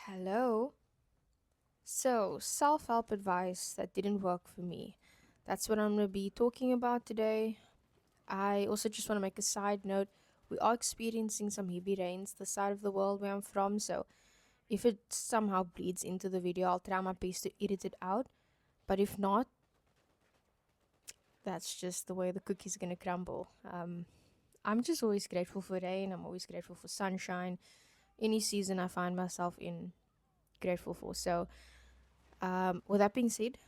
Hello. So, self help advice that didn't work for me. That's what I'm going to be talking about today. I also just want to make a side note. We are experiencing some heavy rains, the side of the world where I'm from. So, if it somehow bleeds into the video, I'll try my best to edit it out. But if not, that's just the way the cookie's going to crumble. I'm just always grateful for rain. I'm always grateful for sunshine. Any season I find myself in, grateful for. So, with that being said,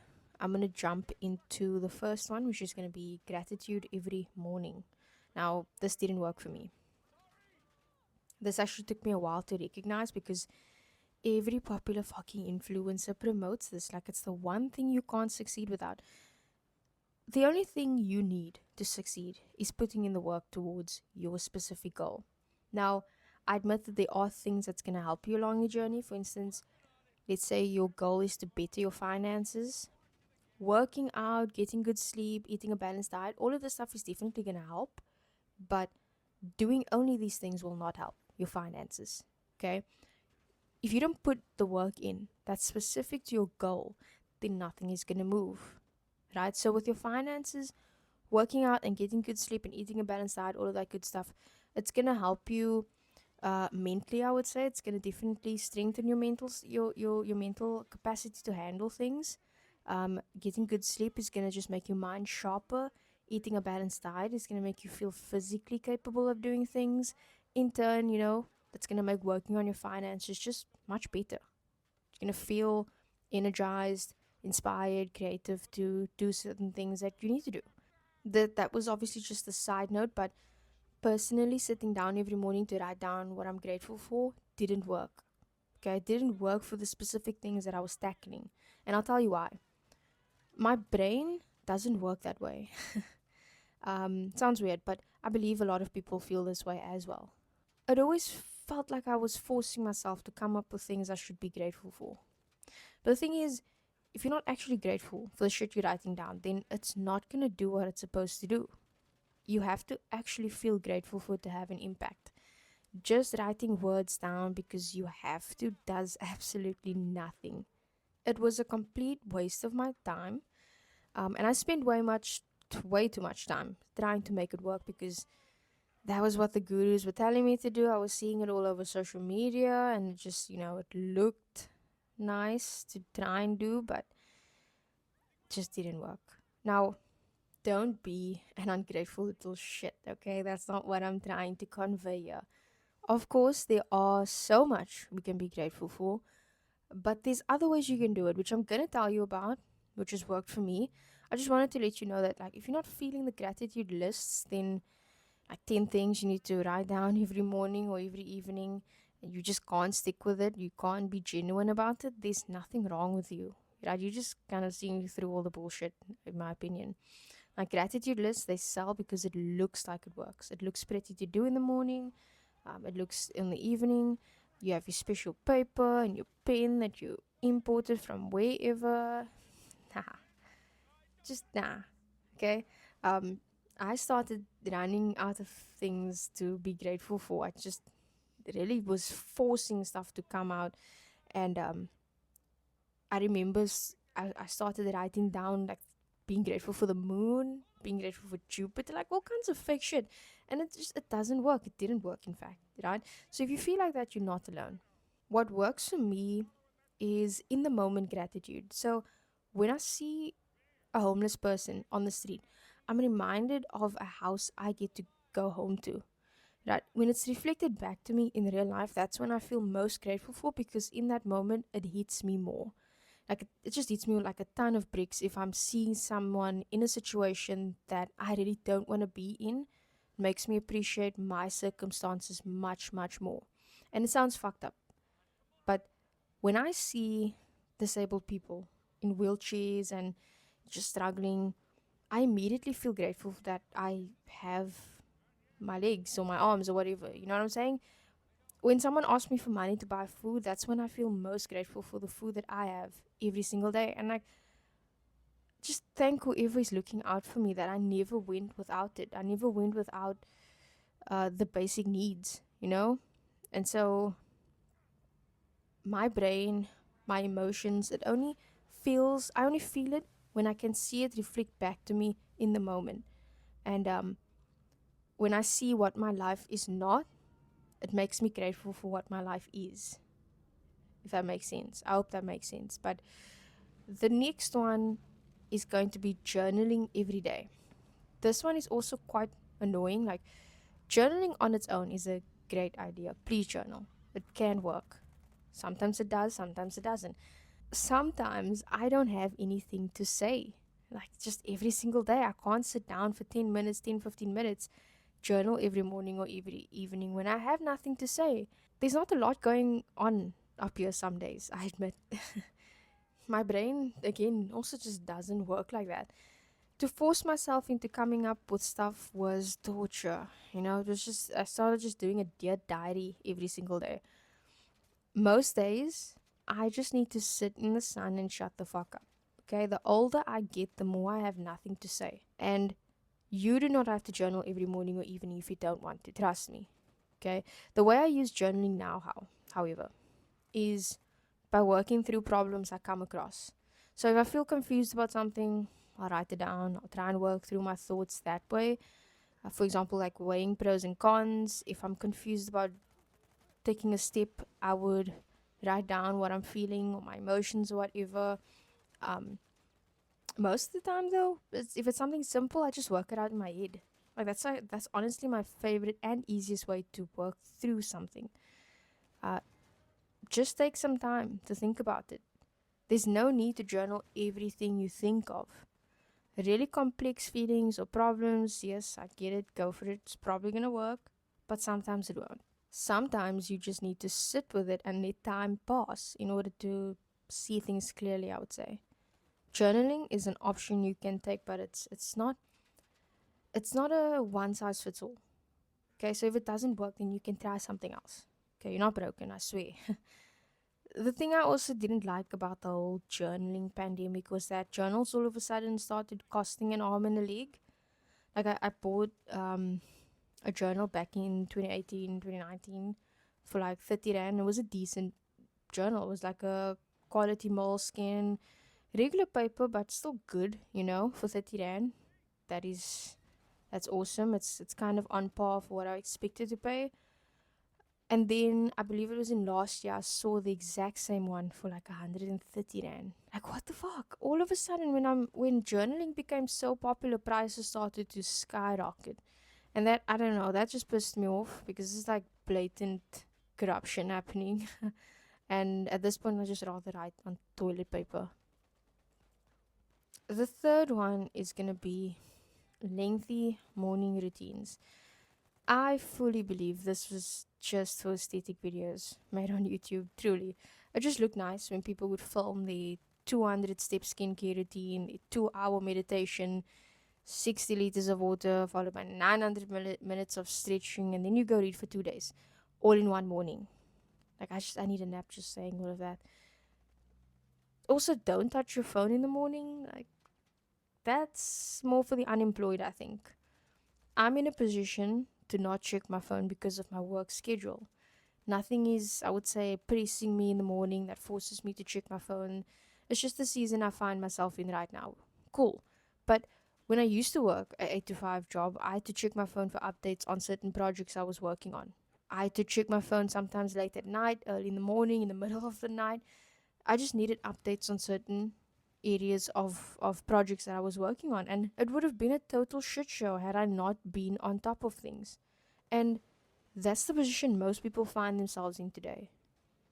I'm going to jump into the first one, which is going to be gratitude every morning. Now, this didn't work for me. This actually took me a while to recognize because every popular fucking influencer promotes this like it's the one thing you can't succeed without. The only thing you need to succeed is putting in the work towards your specific goal. Now, I admit that there are things that's going to help you along your journey. For instance, let's say your goal is to better your finances. Working out, getting good sleep, eating a balanced diet, all of this stuff is definitely going to help. But doing only these things will not help your finances. Okay? If you don't put the work in that's specific to your goal, then nothing is going to move. Right? So, with your finances, working out and getting good sleep and eating a balanced diet, all of that good stuff, it's going to help you mentally. I would say it's going to definitely strengthen your your mental capacity to handle things. Getting good sleep is going to just make your mind sharper. Eating a balanced diet is going to make you feel physically capable of doing things. In turn, that's going to make working on your finances just much better. You're going to feel energized, inspired, creative to do certain things that you need to do. That was obviously just a side note, but personally, sitting down every morning to write down what I'm grateful for didn't work. Okay, it didn't work for the specific things that I was tackling. And I'll tell you why. My brain doesn't work that way. Sounds weird, but I believe a lot of people feel this way as well. It always felt like I was forcing myself to come up with things I should be grateful for. But the thing is, if you're not actually grateful for the shit you're writing down, then it's not gonna do what it's supposed to do. You have to actually feel grateful for it to have an impact. Just writing words down because you have to does absolutely nothing. It was a complete waste of my time, and I spent way too much time trying to make it work because that was what the gurus were telling me to do. I was seeing it all over social media, and it just it looked nice to try and do, but just didn't work. Now, don't be an ungrateful little shit, okay? That's not what I'm trying to convey here. Of course, there are so much we can be grateful for, but there's other ways you can do it, which I'm gonna tell you about, which has worked for me. I just wanted to let you know that, like, if you're not feeling the gratitude lists, then like 10 things you need to write down every morning or every evening, and you just can't stick with it, you can't be genuine about it, there's nothing wrong with you. Right? You're just kind of seeing through all the bullshit, in my opinion. Like gratitude lists, they sell because it looks like it works. It looks pretty to do in the morning. It looks in the evening. You have your special paper and your pen that you imported from wherever. Nah, just nah. Okay. Um, I started running out of things to be grateful for. I just really was forcing stuff to come out, and I remember I started writing down like being grateful for the moon, being grateful for Jupiter, like all kinds of fake shit. And it doesn't work. It didn't work, in fact, right? So if you feel like that, you're not alone. What works for me is in the moment gratitude. So when I see a homeless person on the street, I'm reminded of a house I get to go home to. Right? When it's reflected back to me in real life, that's when I feel most grateful for because in that moment it hits me more. Like it just hits me like a ton of bricks if I'm seeing someone in a situation that I really don't want to be in. It makes me appreciate my circumstances much, much more. And it sounds fucked up, but when I see disabled people in wheelchairs and just struggling, I immediately feel grateful that I have my legs or my arms or whatever. You know what I'm saying? When someone asks me for money to buy food, that's when I feel most grateful for the food that I have every single day. And like, just thank whoever is looking out for me that I never went without it. I never went without the basic needs, you know? And so my brain, my emotions, I only feel it when I can see it reflect back to me in the moment. And when I see what my life is not, it makes me grateful for what my life is, if that makes sense. I hope that makes sense. But the next one is going to be journaling every day. This one is also quite annoying. Like, journaling on its own is a great idea. Please journal. It can work. Sometimes it does, sometimes it doesn't. Sometimes I don't have anything to say. Like, just every single day, I can't sit down for 10 minutes, 10, 15 minutes, journal every morning or every evening when I have nothing to say. There's not a lot going on up here some days, I admit. My brain, again, also just doesn't work like that. To force myself into coming up with stuff was torture. It was just, I started just doing a dear diary every single day. Most days, I just need to sit in the sun and shut the fuck up. Okay, the older I get, the more I have nothing to say. And you do not have to journal every morning or evening if you don't want to, trust me. Okay, the way I use journaling now, however, is by working through problems I come across. So if I feel confused about something, I'll write it down. I'll try and work through my thoughts that way. For example, like weighing pros and cons. If I'm confused about taking a step, I would write down what I'm feeling or my emotions or whatever. Um, Most of the time, though, if it's something simple, I just work it out in my head. Like, that's honestly my favorite and easiest way to work through something. Uh, just take some time to think about it. There's no need to journal everything you think of. Really complex feelings or problems, yes, I get it, go for it, it's probably gonna work, but sometimes it won't. Sometimes you just need to sit with it and let time pass in order to see things clearly, I would say. Journaling is an option you can take, but it's not a one size fits all. Okay, so if it doesn't work, then you can try something else. Okay, you're not broken, I swear. The thing I also didn't like about the whole journaling pandemic was that journals all of a sudden started costing an arm and a leg. Like, I bought a journal back in 2018, 2019 for like 30 Rand. It was a decent journal. It was like a quality moleskin, regular paper, but still good, for 30 Rand. That's awesome. It's kind of on par for what I expected to pay. And then I believe it was in last year, I saw the exact same one for like 130 Rand. Like, what the fuck? All of a sudden, when journaling became so popular, prices started to skyrocket. And that, I don't know, that just pissed me off because it's like blatant corruption happening. And at this point, I just rather write on toilet paper. The third one is gonna be lengthy morning routines. I fully believe this was just for aesthetic videos made on YouTube, truly. It just looked nice when people would film the 200-step skincare routine, the 2-hour meditation, 60 liters of water, followed by 900 minutes of stretching, and then you go read for 2 days, all in one morning. Like, I need a nap just saying all of that. Also, don't touch your phone in the morning. Like, that's more for the unemployed, I think. I'm in a position to not check my phone because of my work schedule. Nothing is, I would say, pressing me in the morning that forces me to check my phone. It's just the season I find myself in right now. Cool. But when I used to work an 8 to 5 job, I had to check my phone for updates on certain projects I was working on. I had to check my phone sometimes late at night, early in the morning, in the middle of the night. I just needed updates on certain areas of projects that I was working on. And it would have been a total shit show had I not been on top of things. And that's the position most people find themselves in today.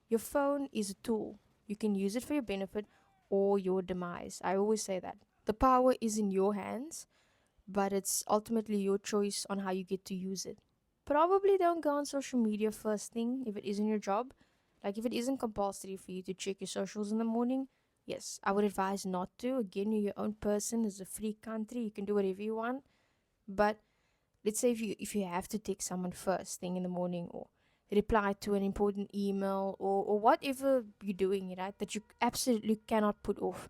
Your phone is a tool. You can use it for your benefit or your demise. I always say that. The power is in your hands, but it's ultimately your choice on how you get to use it. Probably don't go on social media first thing if it isn't your job. Like, if it isn't compulsory for you to check your socials in the morning, yes, I would advise not to. Again, you're your own person. It's a free country. You can do whatever you want. But let's say if you have to text someone first thing in the morning, or reply to an important email, or whatever you're doing, right, that you absolutely cannot put off,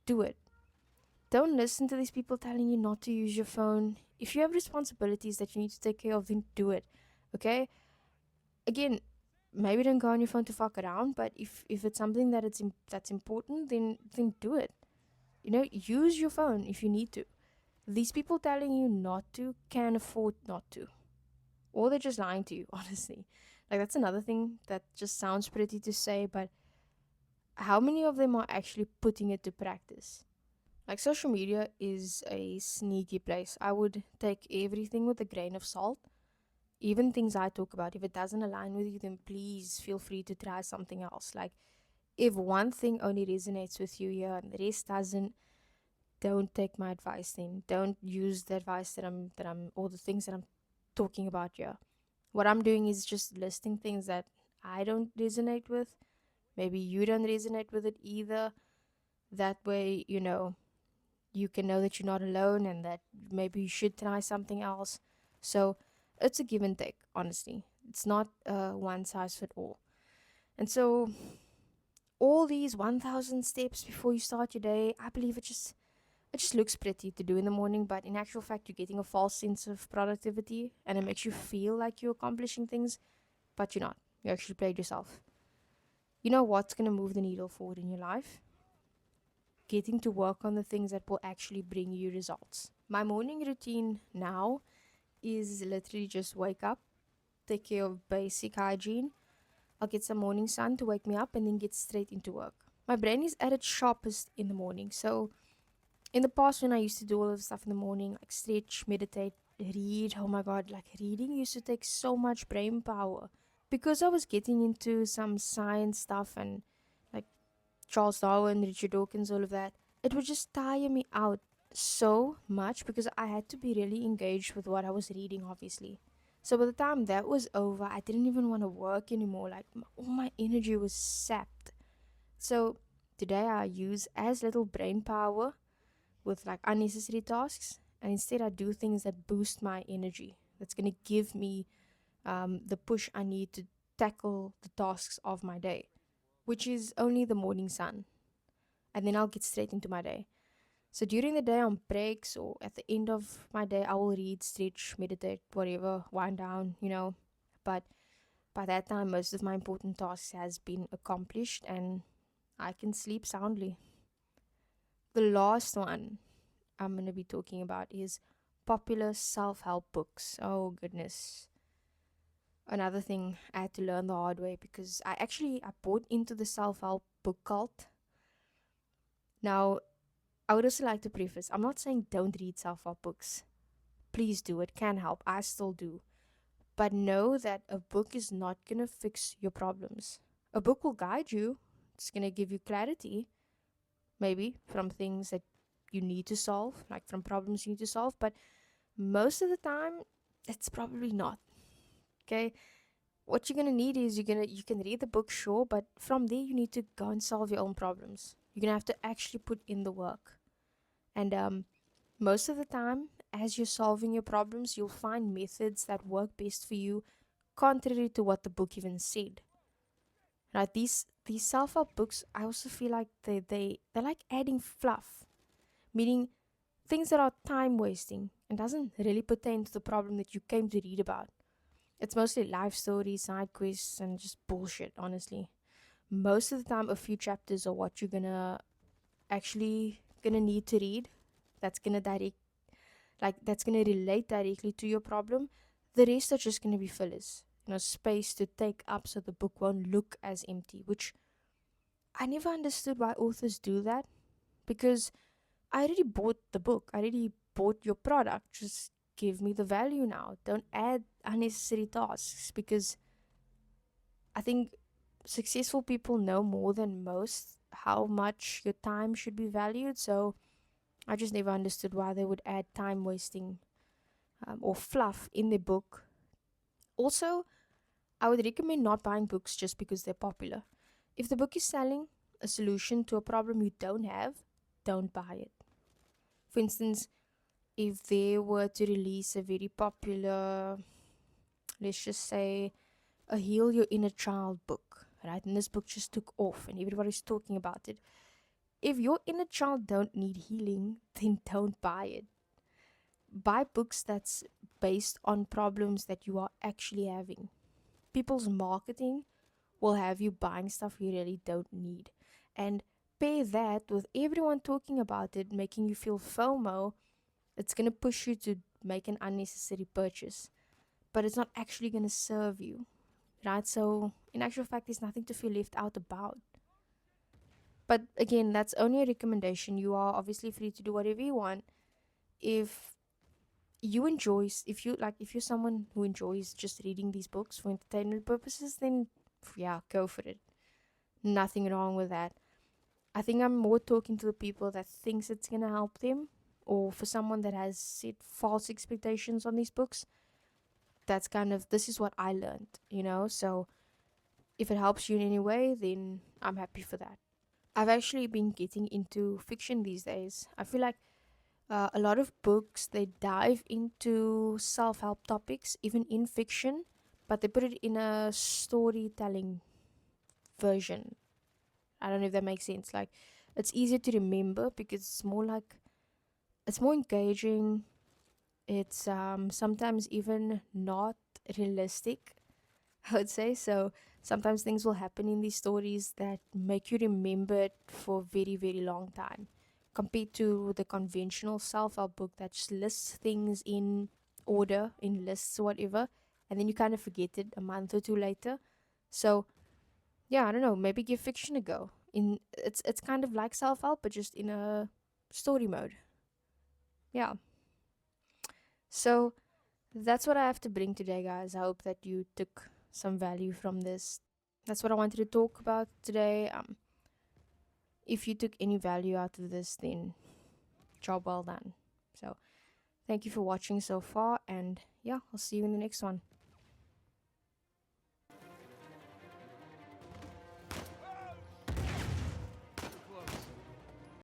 do it. Don't listen to these people telling you not to use your phone. If you have responsibilities that you need to take care of, then do it. Okay? Again, maybe don't go on your phone to fuck around, but if it's something that's important, then do it. Use your phone if you need to. These people telling you not to can afford not to, or they're just lying to you. Honestly, like that's another thing that just sounds pretty to say, but how many of them are actually putting it to practice? Like, social media is a sneaky place. I would take everything with a grain of salt. Even things I talk about, if it doesn't align with you, then please feel free to try something else. Like, if one thing only resonates with you here and the rest doesn't, don't take my advice then. Don't use the advice that I'm or the things that I'm talking about here. What I'm doing is just listing things that I don't resonate with. Maybe you don't resonate with it either. That way, you can know that you're not alone and that maybe you should try something else. So it's a give and take, honestly. It's not one size fit all. And so, all these 1,000 steps before you start your day, I believe it just looks pretty to do in the morning, but in actual fact, you're getting a false sense of productivity and it makes you feel like you're accomplishing things, but you're not. You actually played yourself. You know what's going to move the needle forward in your life? Getting to work on the things that will actually bring you results. My morning routine now is literally just wake up, take care of basic hygiene. I'll get some morning sun to wake me up and then get straight into work. My brain is at its sharpest in the morning. So, in the past, when I used to do all of the stuff in the morning, like stretch, meditate, read, oh my god, like reading used to take so much brain power. Because I was getting into some science stuff and like Charles Darwin, Richard Dawkins, all of that, it would just tire me out so much because I had to be really engaged with what I was reading, obviously. So by the time that was over, I didn't even want to work anymore. Like, all my energy was sapped. So today I use as little brain power with like unnecessary tasks, and instead I do things that boost my energy. That's going to give me the push I need to tackle the tasks of my day, which is only the morning sun. And then I'll get straight into my day. So during the day on breaks or at the end of my day, I will read, stretch, meditate, whatever, wind down. But by that time, most of my important tasks has been accomplished and I can sleep soundly. The last one I'm going to be talking about is popular self-help books. Oh goodness. Another thing I had to learn the hard way because I bought into the self-help book cult. Now, I would also like to preface, I'm not saying don't read self-help books. Please do, it can help. I still do. But know that a book is not going to fix your problems. A book will guide you. It's going to give you clarity, maybe from things that you need to solve, like from problems you need to solve, but most of the time it's probably not. Okay? What you're going to need is you can read the book, sure, but from there you need to go and solve your own problems. You're going to have to actually put in the work. And most of the time, as you're solving your problems, you'll find methods that work best for you, contrary to what the book even said. Right? These self-help books, I also feel like they're like adding fluff, meaning things that are time wasting and doesn't really pertain to the problem that you came to read about. It's mostly life stories, side quests, and just bullshit, honestly. Most of the time, a few chapters are what you're gonna need to read. That's that's gonna relate directly to your problem. The rest are just gonna be fillers, space to take up so the book won't look as empty. Which I never understood why authors do that, because I already bought the book. I already bought your product. Just give me the value now. Don't add unnecessary tasks, because I think successful people know more than most how much your time should be valued. So I just never understood why they would add time wasting or fluff in their book. Also, I would recommend not buying books just because they're popular. If the book is selling a solution to a problem you don't have, don't buy it. For instance, if they were to release a very popular, let's just say, a Heal Your Inner Child book, right? And this book just took off and everybody's talking about it. If your inner child don't need healing, then don't buy it. Buy books that's based on problems that you are actually having. People's marketing will have you buying stuff you really don't need. And pair that with everyone talking about it, making you feel FOMO, it's going to push you to make an unnecessary purchase, but it's not actually going to serve you, right? So, in actual fact, there's nothing to feel left out about. But again, that's only a recommendation. You are obviously free to do whatever you want. If you enjoy, if you're someone who enjoys just reading these books for entertainment purposes, then yeah, go for it. Nothing wrong with that. I think I'm more talking to the people that thinks it's gonna help them, or for someone that has set false expectations on these books. That's kind of, this is what I learned. So if it helps you in any way, then I'm happy for that. I've actually been getting into fiction these days. I feel like a lot of books, they dive into self-help topics even in fiction, but they put it in a storytelling version. I don't know if that makes sense. Like, it's easier to remember because it's more engaging. It's sometimes even not realistic, I would say. So sometimes things will happen in these stories that make you remember it for a very, very long time, compared to the conventional self-help book that just lists things in order, in lists or whatever, and then you kind of forget it a month or two later. So yeah, I don't know, maybe give fiction a go. It's kind of like self-help, but just in a story mode. Yeah. So that's what I have to bring today, guys. I hope that you took some value from this. That's what I wanted to talk about today. If you took any value out of this, then job well done. So thank you for watching so far, and yeah, I'll see you in the next one.